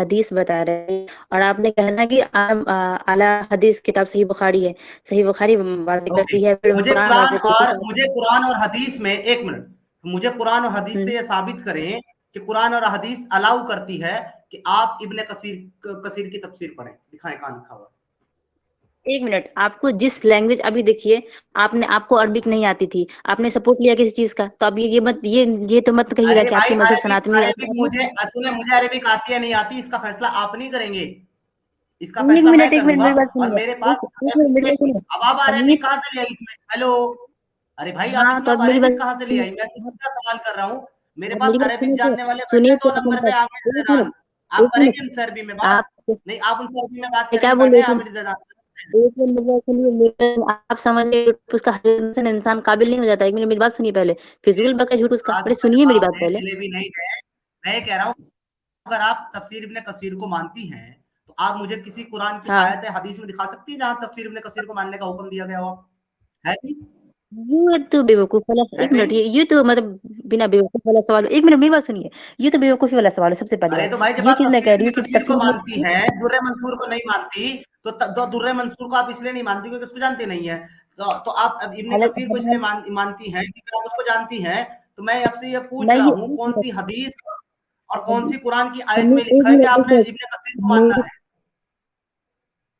हदीस बता रहे हैं और आपने कहना कि आला हदीस किताब सही बुखारी है। सही बुखारी वाज़ेह ओके, करती है, फिर कुरान वाज़ेह करती है। मुझे कुरान और हदीस में, एक मिनट, मुझे कुरान और हदीस से हुँ। ये साबित करें कि कुरान और हदीस अलाउ करती है कि आप इब्ने कसीर की तफसीर पढ़ें, दिखाएं कहां लिखा हुआ। 1 मिनट, आपको जिस लैंग्वेज अभी देखिए, आपको अरबिक नहीं आती थी, आपने सपोर्ट लिया किसी चीज़ का, तो अब ये तो मत कहिएगा अरे कि भाई, आपकी मज़हब अरबिक सनातनी अरबिक आती है। मुझे सुने, मुझे अरबिक आती है नहीं आती, इसका फैसला आप नहीं करेंगे, इसका 1 फैसला मैं मिनट, 1 मिनट करूंगा। मेरी बात और सुनिए। मेरे पास 1 मिनट मेरी बात सुनिए। अब आप अरबिक हदीस कहां से ले आई इसमें? हेलो, अरे भाई, आप हाँ, इसमें तो आप अब मेरी बात अरबिक कहां से ले सुनिए। आई? मैं तो आप सीधा सवाल कर रहा हूँ। मेरे आप पास मेरी बात अरबिक सुनिए तो जानने वाले बैठे सुनिए हैं तो 2 आप मेरी नंबर पे, बात आमिर 1 ज़ैदान। मिनट, आप 1 मिनट करेंगे उनसे अरबी में बात? आप नहीं, आप उनसे अरबी में बात मैं क्या करेंगे, बोल बैठे रही हैं थी? आमिर ज़ैदान से। 1 मिनट मेरी बात सुनिए। आप समझ गए उसका हर इंसान काबिल नहीं हो जाता। 1 मिनट मेरी बात सुनिए पहले। फिजूल बका झूठ उसका। आज अरे का सुनिए मेरी जवाब बात दें, पहले। मिले भी नहीं गए। मैं ये कह रहा हूँ, अगर आप तफसीर इब्ने कसीर को मानती हैं, तो आप मुझे किसी कुरान की हाँ। आयत हदीस में दिखा सकती हैं जहां तफसीर इब्ने कसीर को मानने का हुक्म दिया गया हो? है कहीं? ये तो बेवकूफ वाला है 1 कहीं? मिनट, ये तो मतलब बिना बेवकूफ वाला सवाल। 1 मिनट मेरी बात सुनिए। ये तो बेवकूफी वाला सवाल है सबसे पहली अरे बात। तो भाई, जब ये आप चीज मैं तफसीर कह रही इब्ने हूँ कि कसीर को तफसीर मानती हैं, दुर्रे मंसूर को नहीं मानती, तो दुर्रे मंसूर को आप इसलिए नहीं मानती क्योंकि उसको जानती नहीं है। तो आप अब इब्ने हालत कसीर को इसलिए हालत- मानती हैं क्योंकि आप उसको जानती हैं। तो मैं आपसे ये पूछ मैं रहा ये हूँ, 1 कौन मिनट सी हदीस और कौन हदीस सी कुरान की आयत सुनिए। में 1 लिखा है कि मिनट 1 आपने मिनट इब्ने कसीर को मानना है?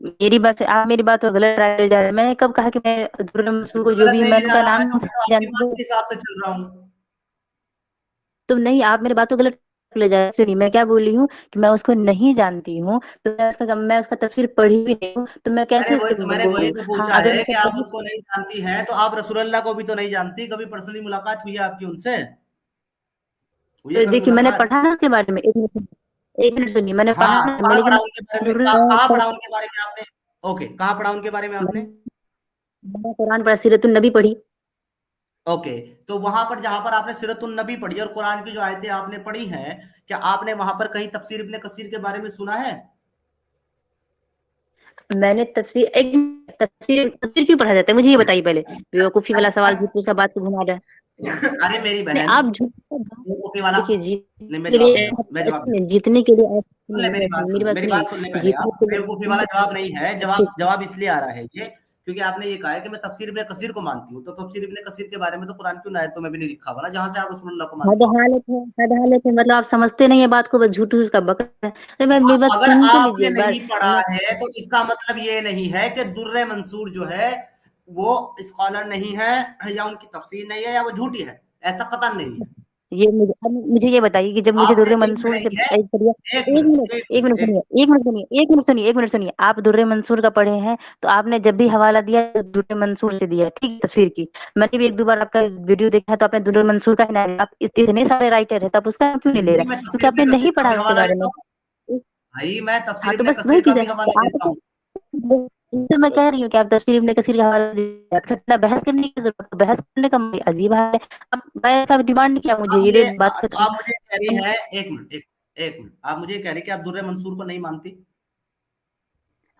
आप मेरी बात को गलत राय ले जा रहे हैं। मैंने कब कहा कि मैं दुर्रे मंसूर को बिल्कुल जो गलत भी नहीं मैं ले जा उनका रहा, मैं नाम तो आपकी जानती बात हूँ। के हिसाब से चल रहा हूँ। तो नहीं, आप मेरी बात को गलत ले जा रहे हैं। सुनिए मैं क्या बोल रही हूँ कि मैं उसको नहीं जानती हूँ, तो मैं उसका तफसीर पढ़ी भी नहीं हूँ, तो मैं कैसे उसके मैंने वही बोलूँ? तो हाँ, पूछा अगर है कि उसका आप पढ़ी। उसको नहीं जानती हैं, तो आप रसूलुल्लाह को भी तो नहीं जानती। कभी पर्सनली मुलाकात हुई है आपकी उनसे? हुई है तो कभी देखिए मैंने मुलाकात? पढ़ा ना उसके बारे में। 1 मिनट सुनिए, मैंने पढ़ा हाँ, ना, तो मैं कहाँ पढ़ा लेकिन उनके बारे में? दुर्रे कहाँ पढ़ा उनके बारे में आपने? ओके, कहाँ पढ़ा उनके बारे में आपने? मैंने मैंने कुरान पढ़ा, सीरतुन नबी पढ़ी। ओके, तो वहां पर जहां पर आपने सिरतुन नबी पढ़ी और कुरान की जो आयतें आपने पढ़ी हैं, क्या आपने वहां पर कहीं तफसीर इब्ने कसीर के बारे में सुना है? मैंने तफसीर तफसीर क्यों पढ़ा जाता है मुझे ये बताइए पहले। बेवकूफी वाला सवाल झूठ फूस का बात को घुमा रहे हैं। अरे मेरी नहीं, बहन, आप झूठ का बात बेवकूफी वाला, देखिए नहीं, जीतने के लिए मैं जवाब दे रहा हूँ। जीतने के लिए सुन ले मेरी बात, मेरी बात मेरी बात सुनिए। सुनने पहले जीतने आप। के बेवकूफ़ी वाला लिए जवाब नहीं है, जवाब जवाब इसलिए आ रहा है ये, क्योंकि आपने ये कहा है कि मैं तफसीर इब्ने कसीर को मानती हूँ, तो तफसीर इब्ने कसीर के बारे में तो कुरान की उन आयतों में भी नहीं लिखा हुआ ना, जहाँ से आप रसूलुल्लाह को हद मानती हैं। हालत है, हद हालत है। मतलब आप समझते नहीं है बात को, बस झूठ उसका बक रहे हैं। अरे मैं मेरी बात अगर सुन तो लीजिए आपने एक बार। नहीं पढ़ा है, तो इसका मतलब ये नहीं है कि दुर्रे मंसूर जो है, वो स्कॉलर नहीं है, या उनकी तफसीर नहीं है, या वो झूठी है। ऐसा कतई नहीं है। ये मुझे अब मुझे ये बताइए कि जब मुझे आपने दुर्रे इल्म मंसूर से नहीं है। एक करिए। एक एक मिनट, मिनट एक एक मिनट मिनट, एक सुनिए, 1 मिनट सुनिए, 1 मिनट सुनिए, 1 मिनट सुनिए। आप दुर्रे मंसूर का पढ़े हैं, तो आपने जब भी हवाला दिया तो दुर्रे मंसूर से दिया, ठीक है, तफसीर की। मैंने भी 1-2 बार आपका वीडियो देखा, तो आपने दुर्रे मंसूर का ही नाम, आप इतने सारे राइटर है, तो आप उसका नाम क्यों नहीं ले नहीं, रहे? मैं क्योंकि तफसीर इब्ने आपने कसीर नहीं का पढ़ा भी उसके हवाला बारे देता में। हूँ। भाई, मैं तफसीर हाँ, तो इब्ने बस वही कसीर का चीज है। भी हवाला तो देता आपको हूँ। तो मैं कह रही हूँ कि आप तफसीर इब्ने कसीर का हवाला दीजिए। इतना बहस करने की जरूरत, बहस करने का अजीब है। अब मैं का डिमांड नहीं किया मुझे आप ये ये बात तो खत्म। आप मुझे कह रही हैं, एक मिनट, आप मुझे कह रही कि आप दुर्रे मंसूर को नहीं मानती?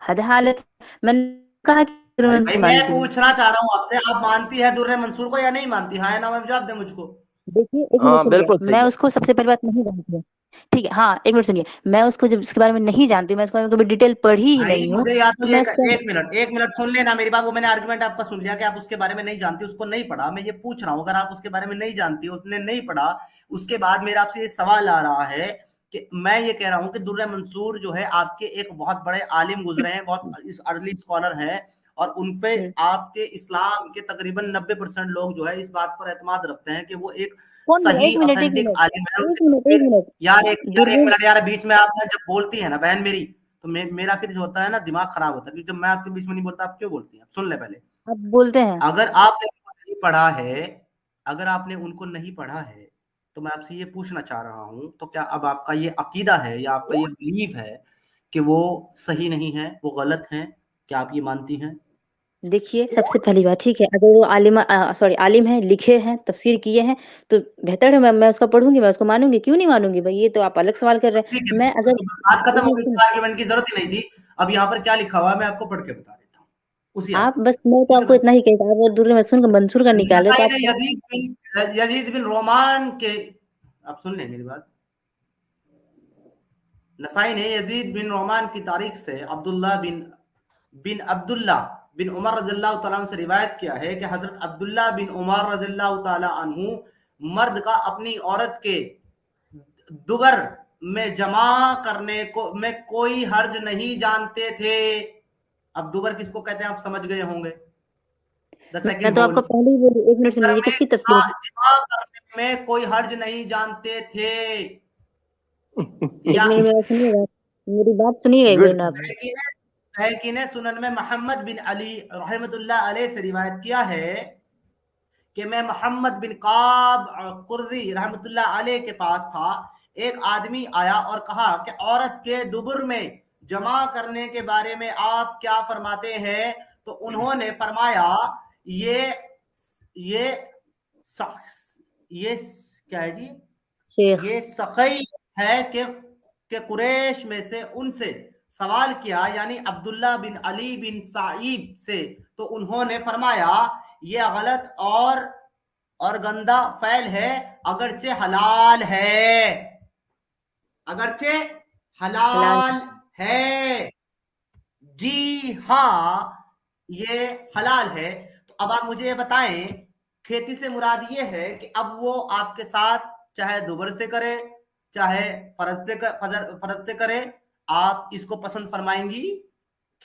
हद हालत है। मैंने कहा कि अरे तुरंत भाई, नहीं मैं मानती हूँ। पूछना चाह रहा हूँ आपसे, आप मानती है दुर्रे मंसूर को या नहीं मानती? हाँ या ना में जवाब दे मुझको। देखिए 1 मिनट हाँ, सुनिए, बिल्कुल सही मैं है। उसको सबसे पहली बात नहीं जानती हूँ। ठीक है, हाँ 1 मिनट सुनिए। मैं उसको जब उसके बारे में नहीं जानती हूँ, मैं उसके बारे में कभी डिटेल पढ़ी ही भाई, नहीं हूँ, मुझे या तो तो ये मैं उसका एक मिनट सुन लेना मेरी बात। वो मैंने आर्गुमेंट आपका सुन लिया कि आप उसके बारे में नहीं जानती, उसको नहीं पढ़ा। मैं ये पूछ रहा हूँ, अगर आप उसके बारे में नहीं जानती, उसने नहीं पढ़ा, उसके बाद मेरा आपसे ये सवाल आ रहा है कि मैं ये कह रहा हूँ कि दुर्रे मंसूर जो है, आपके एक बहुत बड़े आलिम गुजरे हैं, बहुत इस अर्ली स्कॉलर हैं, और उन पे हम्म, आपके इस्लाम के तकरीबन 90% लोग जो है इस बात पर एतमाद रखते हैं कि वो एक कौन बोला? सही 1 मिनट, 1 ऑथेंटिक मिनट, आलिम है। 1 मिनट, 1 फिर मिनट। यार एक दुर्रे मिनट यार, बीच में आप ना जब बोलती है ना बहन मेरी, तो मेरा फिर जो होता है ना, दिमाग खराब होता है, क्योंकि जब मैं आपके बीच में नहीं बोलता, आप क्यों बोलती हैं? सुन ले पहले। आप बोलते हैं। अगर आपने उनको नहीं पढ़ा है, अगर आपने उनको नहीं पढ़ा है, तो मैं आपसे ये पूछना चाह रहा हूँ, तो क्या अब आपका ये अकीदा है या आपका ये बिलीव है कि वो सही नहीं है, वो गलत है? क्या आप ये मानती हैं? देखिए सबसे पहली बात, ठीक है, अगर वो आलिम है, लिखे हैं, तफसीर किए हैं, तो बेहतर है। मैं उसका पढ़ूंगी, मैं उसको मानूंगी, क्यों नहीं मानूंगी भाई? ये तो आप अलग सवाल कर रहे ठीक हैं। है, मैं अगर तो बात खत्म हो 1 मिनट गई, सुनिए। आर्गुमेंट की जरूरत ही नहीं थी। अब यहाँ पर क्या लिखा हुआ है, मैं आपको पढ़ के बता देता हूँ, उसी आयत आप को। बस, मैं तो ठीक है आपको भाई। इतना ही कहता हूँ, अगर दुर्रे मंसूर का निकाल रहे तो नसाई आप ने यजीद बिन रोमान के, आप सुन लें मेरी बात। नसाई ने यजीद बिन रोमान की तारीख से अब्दुल्ला बिन उमर रज़ियल्लाहु तआला अन्हु से रिवायत किया है कि हजरत अब्दुल्ला बिन उमर रज़ियल्लाहु तआला अन्हु मर्द का अपनी औरत के दुबर में जमा करने को में कोई हर्ज नहीं जानते थे। अब दुबर किसको कहते हैं आप समझ गए होंगे। द मैं सेकंड तो होल। आपको पहले ही बोली, एक मिनट सुनिए, ये किसकी तफसीर है? जिमा करने में कोई हर्ज नहीं जानते थे। एक या मिनट मेरा सुनिएगा, मेरी बात सुनिएगा एक गुड। मिनट आप। ने सुनन में मोहम्मद बिन अली रहमतुल्लाह अलैह से रिवायत किया है कि मैं मोहम्मद बिन काब कुर्जी रहमतुल्लाह अलैह के पास था। एक आदमी आया और कहा कि औरत के दुबुर में जमा करने के बारे में आप क्या फरमाते हैं? तो उन्होंने फरमाया ये ये ये क्या है जी, शेख ये सखई है कि कुरैश में से उनसे सवाल किया, यानी अब्दुल्ला बिन अली बिन साइब से। तो उन्होंने फरमाया ये गलत और गंदा फैल है, अगरचे हलाल है, अगरचे हलाल हलाल है। जी हाँ, ये हलाल है। तो अब आप मुझे ये बताएं, खेती से मुराद ये है कि अब वो आपके साथ चाहे दुबर से करे चाहे फरज से करे, आप इसको पसंद फरमाएंगी?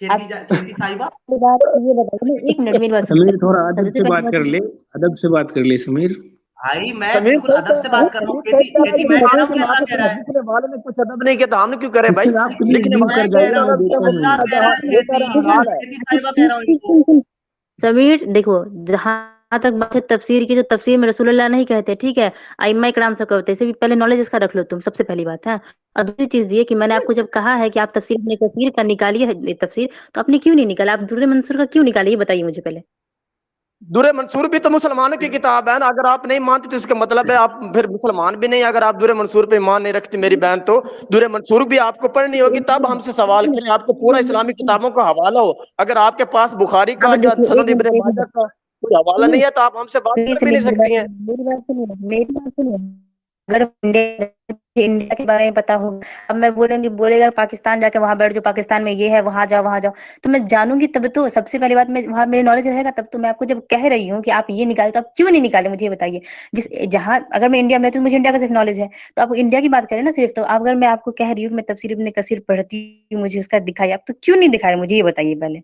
आप खेती साहिबा। बात ये बताइए ना, एक मिनट मेरी बात सुनिए। समीर थोड़ा अदब सबसे से पहली बात कर बात, ले, अदब से बात कर ले समीर। भाई मैं समीर बिल्कुल सही अदब से कह रहा है, बात कर रहा हूँ। समीर सही कह रहा है, खेती लेकिन मैं कह रहा हदीस हूँ के कि अल्लाह मामले कह में रहा है। हदीस के मामले में कुछ अदब नहीं किया तो हमने क्यों करे भाई? अच्छा आप प्लीज लेकिन म्यूट मैं कर कह जाइए, रहा मैं हूँ, देखता हूँ। अल्लाह कह रहा है ये सारा हलाल है। खेती साहिबा कह रहा हूँ इनको। समीर देखो, जहां तक बात है तफसीर की, तो तफसीर में रसूलुल्लाह नहीं कहते, ठीक है, अइम्मा इकराम से कहते, इसे भी पहले नॉलेज इसका रख लो तुम, सबसे पहली बात है। और दूसरी चीज ये कि मैंने आपको जब कहा है कि आप तफसीर इब्ने कसीर का निकालिए तफसीर, तो आपने क्यों नहीं निकाला? आप दुर्र मंसूर का क्यों निकालिए, ये बताइए मुझे पहले। दुरे मंसूर भी तो मुसलमानों की किताब है ना, अगर आप नहीं मानते तो इसका मतलब है आप फिर मुसलमान भी नहीं। अगर आप दुरे मंसूर पे ईमान नहीं रखते मेरी बहन, तो दुरे मंसूर भी आपको पढ़नी होगी, तब हमसे सवाल करें। आपको पूरा इस्लामी किताबों का हवाला हो, अगर आपके पास बुखारी अब का या देखिए, सनद इब्ने माजा का कोई हवाला नहीं है, तो आप हमसे बात कर भी नहीं सकती हैं। मेरी बात सुनिए, मेरी बात सुनिए। अगर इंडिया के बारे में पता होगा, अब मैं बोलेंगी, बोलेगा पाकिस्तान जाके वहां बैठ जाओ, पाकिस्तान में ये है, वहां जाओ वहां जाओ, तो मैं जानूंगी तब तो। सबसे पहली बात, मैं वहां मेरे नॉलेज रहेगा तब तो। मैं आपको जब कह रही हूँ कि आप ये निकाले, तो आप क्यों नहीं निकाले, मुझे ये बताइए। जिस जहां, अगर मैं इंडिया में, तो मुझे इंडिया का सिर्फ नॉलेज है, तो आप इंडिया की बात करें ना सिर्फ। तो आप, अगर मैं आपको कह रही हूँ मैं तफसीर इब्ने कसीर पढ़ती हूँ, मुझे उसका दिखाई, आप तो क्यों नहीं दिखा रहे, मुझे ये बताइए पहले।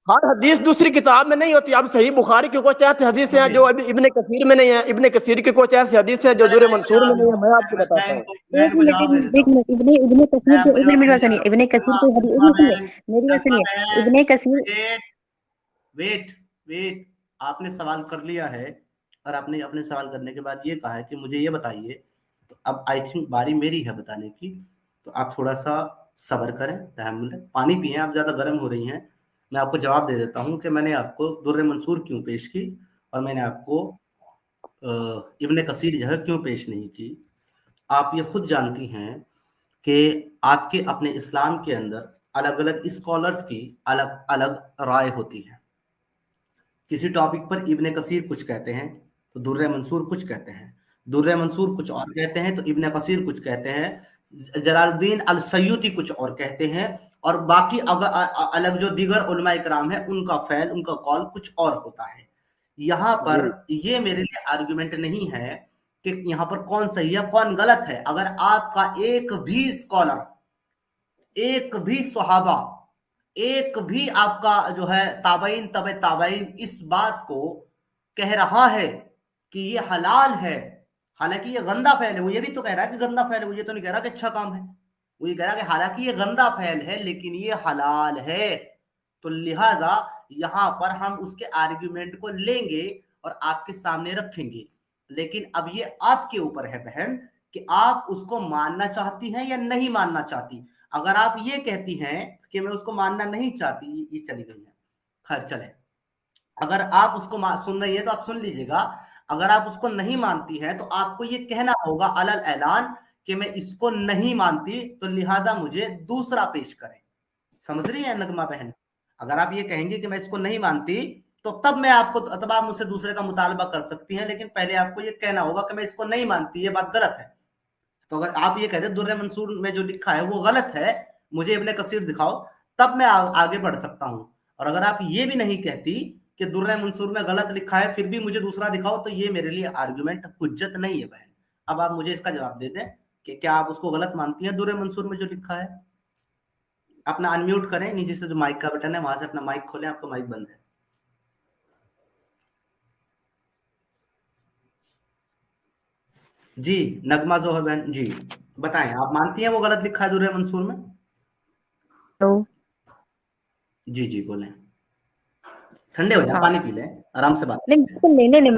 हर हदीस दूसरी किताब में नहीं होती। अब सही बुखारी की कुछ ऐसी हदीस है जो अभी इब्ने कसीर में नहीं है, इब्ने कसीर की कुछ ऐसी हदीस है जो चले दुरे मैं इनको मंसूर में जवाब नहीं है। देता मैं हूँ, आपको बताता हूँ। एक मिनट, एक जवाब दे मिनट, देता एक हूँ। मिनट, इब्ने मैं कसीर को, आपको एक मिनट जवाब मेरी बात देने जा सुनिए, रहा हूँ। इब्ने कसीर नजमा को हदीस, एक नजमा मिनट सुनिए, बहन, मेरी बात नजमा सुनिए। बहन, इब्ने कसीर, वेट वेट वेट। आपने सवाल कर लिया है और आपने अपने सवाल करने के बाद ये कहा है कि मुझे ये बताइए। तो अब आई थिंक बारी मेरी है बताने की। तो आप थोड़ा सा सब्र करें, तहम्मुल है, पानी पिए, आप ज्यादा गर्म हो रही हैं। मैं आपको जवाब दे देता हूँ कि मैंने आपको दुर्र मंसूर क्यों पेश की और मैंने आपको इब्ने कसीर जो है क्यों पेश नहीं की। आप ये खुद जानती हैं कि आपके अपने इस्लाम के अंदर अलग अलग स्कॉलर्स की अलग अलग राय होती है। किसी टॉपिक पर इब्ने कसीर कुछ कहते हैं तो दुर्र मंसूर कुछ कहते हैं, दुर्र मंसूर कुछ और कहते हैं तो इब्ने कसीर कुछ कहते हैं, जलालुद्दीन अल सयूती कुछ और कहते हैं, और बाकी अलग जो दीगर उलमा इकराम है उनका फैल, उनका कॉल कुछ और होता है। यहाँ पर जी ये मेरे लिए आर्गुमेंट नहीं है कि यहाँ पर कौन सही है कौन गलत है। अगर आपका एक भी स्कॉलर, एक भी सहाबा, एक भी आपका जो है ताबईन तबे ताबईन इस बात को कह रहा है कि ये हलाल है, हालांकि ये गंदा फैल है, वो ये भी तो कह रहा है कि गंदा फैल है, वो ये तो नहीं कह रहा कि अच्छा काम है, वो ये कह रहा है कि हालांकि ये गंदा फैल है लेकिन ये हलाल है। तो लिहाजा यहां पर हम उसके आर्ग्यूमेंट को लेंगे और आपके सामने रखेंगे। लेकिन अब ये आपके ऊपर है बहन कि आप उसको मानना चाहती हैं या नहीं मानना चाहती। अगर आप ये कहती हैं कि मैं उसको मानना नहीं चाहती, ये चली गई है, खैर चले। अगर आप उसको सुन रही है तो आप सुन लीजिएगा। अगर आप उसको नहीं मानती है तो आपको ये कहना होगा अलल ऐलान कि मैं इसको नहीं मानती, तो लिहाजा मुझे दूसरा पेश करें। समझ रही है नगमा बहन? अगर आप ये कहेंगे कि मैं इसको नहीं मानती, तो तब मैं आपको, तब आप मुझसे दूसरे का मुतालबा कर सकती हैं, लेकिन पहले आपको ये कहना होगा कि मैं इसको नहीं मानती, ये बात गलत है। तो अगर आप ये कहते हैं दुर्रे मंसूर में जो लिखा है वो गलत है, मुझे इब्ने कसीर दिखाओ, तब मैं आगे बढ़ सकता हूं। और अगर आप ये भी नहीं कहती कि दुर्रे मंसूर में गलत लिखा है, फिर भी मुझे दूसरा दिखाओ, तो ये मेरे लिए आर्गुमेंट हुज्जत नहीं है बहन। अब आप मुझे इसका जवाब दे दें कि क्या आप उसको गलत मानती हैं दुर्रे मंसूर में जो लिखा है। अपना अनम्यूट करें, नीचे से जो माइक का बटन है वहां से अपना माइक खोलें, आपका माइक बंद है। जी नगमा जोहर बहन जी, बताएं, आप मानती हैं वो गलत लिखा है दुर्रे मंसूर में? तो जी जी बोलें, ठंडे हो जाए, हाँ पानी पी लें, आराम से बात नहीं करें। नहीं नहीं नहीं, मैं